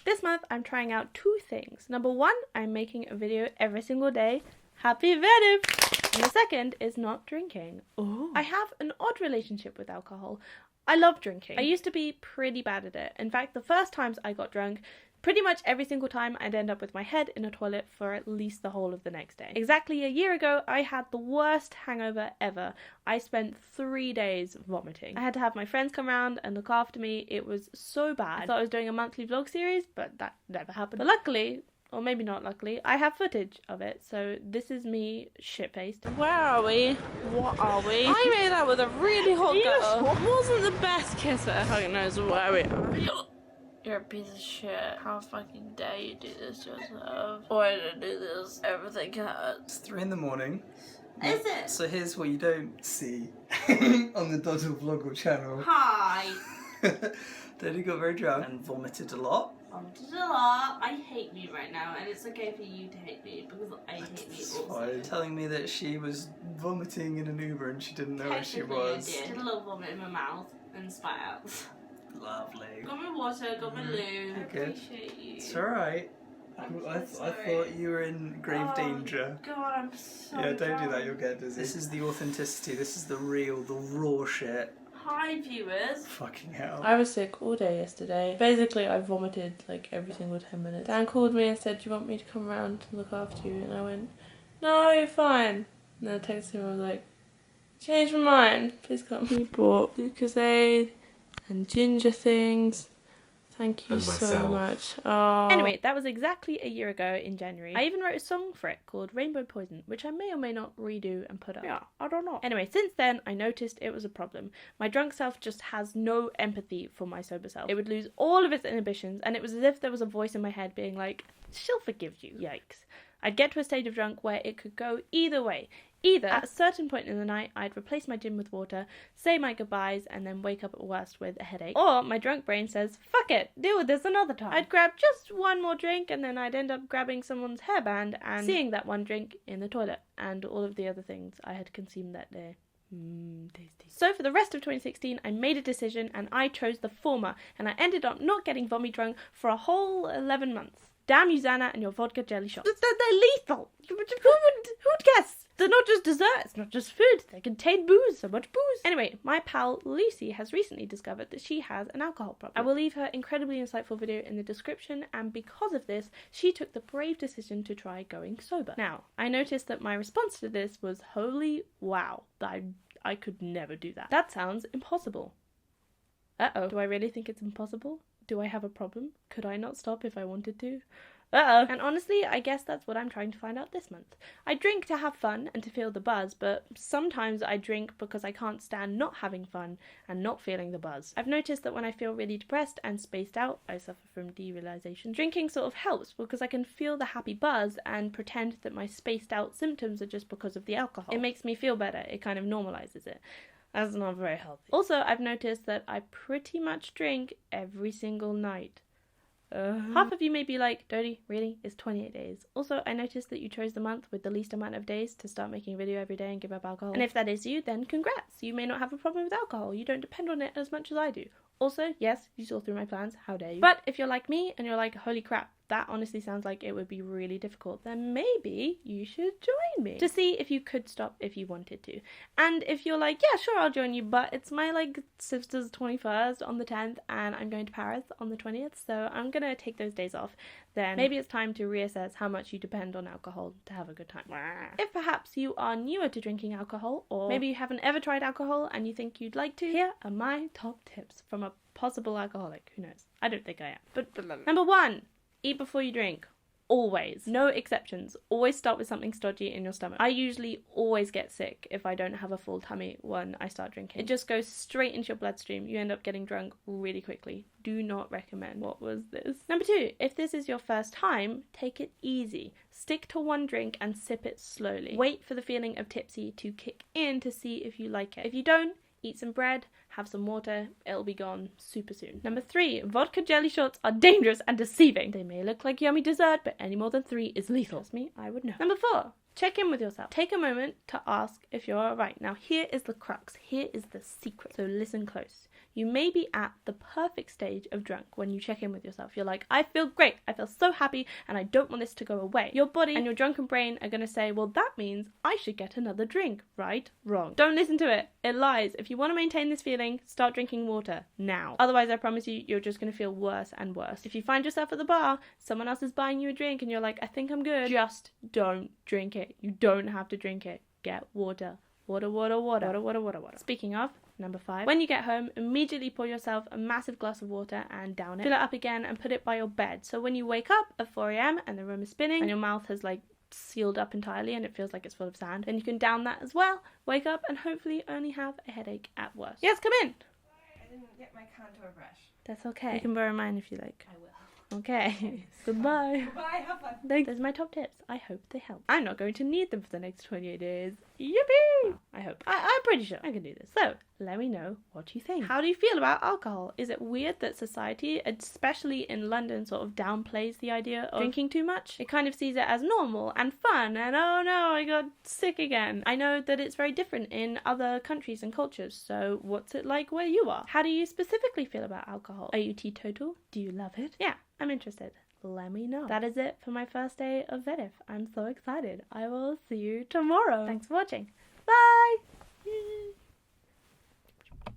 This month I'm trying out 2 things. Number 1, I'm making a video every single day. Happy VEDIF! And the second is not drinking. Ooh. I have an odd relationship with alcohol. I love drinking. I used to be pretty bad at it. In fact, the first times I got drunk, pretty much every single time I'd end up with my head in a toilet for at least the whole of the next day. Exactly a year ago, I had the worst hangover ever. I spent 3 days vomiting. I had to have my friends come around and look after me. It was so bad. I thought I was doing a monthly vlog series, but that never happened. But luckily, or maybe not luckily, I have footage of it, so this is me shit-faced. Where are we? What are we? I made out with a really hot girl. Wasn't the best kiss that I knows where we are. You're a piece of shit. How fucking dare you do this to yourself? Why did I do this? Everything hurts. It's 3 in the morning. Is it? So here's what you don't see on the doddlevloggle channel. Hi. Daddy got very drunk and vomited a lot. Vomited a lot. I hate me right now, and it's okay for you to hate me because I hate me also. Fine. Telling me that she was vomiting in an Uber and she didn't know where she was. I did a little vomit in my mouth and spat out. Lovely. Got my water, got my loo. I appreciate you. It's alright. I thought you were in grave danger. God, I'm so Yeah, don't drunk. do that, you'll get dizzy. This is the authenticity, this is the real, the raw shit. Hi, viewers. Fucking hell. I was sick all day yesterday. Basically, I vomited like every single 10 minutes. Dan called me and said, "Do you want me to come around to look after you?" And I went, "No, you're fine." And then I texted him, I was like, "Change my mind, please come." He brought Lucozade and ginger things. Thank you so much. Oh. Anyway, that was exactly a year ago in January. I even wrote a song for it called Rainbow Poison, which I may or may not redo and put up. Yeah, I don't know. Anyway, since then, I noticed it was a problem. My drunk self just has no empathy for my sober self. It would lose all of its inhibitions, and it was as if there was a voice in my head being like, "She'll forgive you." Yikes. I'd get to a stage of drunk where it could go either way. Either, at a certain point in the night, I'd replace my gin with water, say my goodbyes, and then wake up at worst with a headache. Or my drunk brain says, fuck it, deal with this another time. I'd grab just one more drink, and then I'd end up grabbing someone's hairband and seeing that one drink in the toilet, and all of the other things I had consumed that day. Tasty. So for the rest of 2016, I made a decision, and I chose the former, and I ended up not getting vomit drunk for a whole 11 months. Damn you, Xana, and your vodka jelly shots. They're lethal. Who would guess? They're not just desserts, not just food. They contain booze, so much booze. Anyway, my pal Lucy has recently discovered that she has an alcohol problem. I will leave her incredibly insightful video in the description, and because of this, she took the brave decision to try going sober. Now, I noticed that my response to this was, holy wow, I could never do that. That sounds impossible. Uh-oh, do I really think it's impossible? Do I have a problem? Could I not stop if I wanted to? Uh-oh. And honestly, I guess that's what I'm trying to find out this month. I drink to have fun and to feel the buzz, but sometimes I drink because I can't stand not having fun and not feeling the buzz. I've noticed that when I feel really depressed and spaced out, I suffer from derealization. Drinking sort of helps because I can feel the happy buzz and pretend that my spaced out symptoms are just because of the alcohol. It makes me feel better. It kind of normalizes it. That's not very healthy. Also, I've noticed that I pretty much drink every single night. Half of you may be like, Dodie, really? It's 28 days. Also, I noticed that you chose the month with the least amount of days to start making a video every day and give up alcohol. And if that is you, then congrats. You may not have a problem with alcohol. You don't depend on it as much as I do. Also, yes, you saw through my plans. How dare you? But if you're like me and you're like, holy crap, that honestly sounds like it would be really difficult, then maybe you should join me to see if you could stop if you wanted to. And if you're like, yeah, sure, I'll join you, but it's my sister's 21st on the 10th and I'm going to Paris on the 20th, so I'm gonna take those days off, then maybe it's time to reassess how much you depend on alcohol to have a good time. If perhaps you are newer to drinking alcohol, or maybe you haven't ever tried alcohol and you think you'd like to, here are my top tips from a possible alcoholic. Who knows? I don't think I am. But number 1. Eat before you drink. Always. No exceptions. Always start with something stodgy in your stomach. I usually always get sick if I don't have a full tummy when I start drinking. It just goes straight into your bloodstream. You end up getting drunk really quickly. Do not recommend. What was this? Number 2. If this is your first time, take it easy. Stick to one drink and sip it slowly. Wait for the feeling of tipsy to kick in to see if you like it. If you don't, eat some bread, have some water, it'll be gone super soon. Number 3, vodka jelly shots are dangerous and deceiving. They may look like yummy dessert, but any more than 3 is lethal. Trust me, I would know. Number 4, check in with yourself. Take a moment to ask if you're alright. Now here is the crux, here is the secret, so listen close. You may be at the perfect stage of drunk when you check in with yourself. You're like, I feel great, I feel so happy, and I don't want this to go away. Your body and your drunken brain are going to say, well, that means I should get another drink, right? Wrong. Don't listen to it. It lies. If you want to maintain this feeling, start drinking water now. Otherwise, I promise you, you're just going to feel worse and worse. If you find yourself at the bar, someone else is buying you a drink, and you're like, I think I'm good, just don't drink it. You don't have to drink it. Get water. Water, water, water. Water, water, water, water. Speaking of, number 5, when you get home, immediately pour yourself a massive glass of water and down it. Fill it up again and put it by your bed. So when you wake up at 4 a.m. and the room is spinning and your mouth has like sealed up entirely and it feels like it's full of sand, then you can down that as well, wake up and hopefully only have a headache at worst. Yes, come in. I didn't get my contour brush. That's okay. You can borrow mine if you like. I will. Okay. Goodbye. Bye, have fun. Those are my top tips. I hope they help. I'm not going to need them for the next 28 days. Yippee! I hope. I'm pretty sure I can do this. So, let me know what you think. How do you feel about alcohol? Is it weird that society, especially in London, sort of downplays the idea of drinking too much? It kind of sees it as normal and fun and oh no, I got sick again. I know that it's very different in other countries and cultures, so what's it like where you are? How do you specifically feel about alcohol? Are you teetotal? Do you love it? Yeah, I'm interested. Let me know. That is it for my first day of VEDIF. I'm so excited. I will see you tomorrow. Thanks for watching.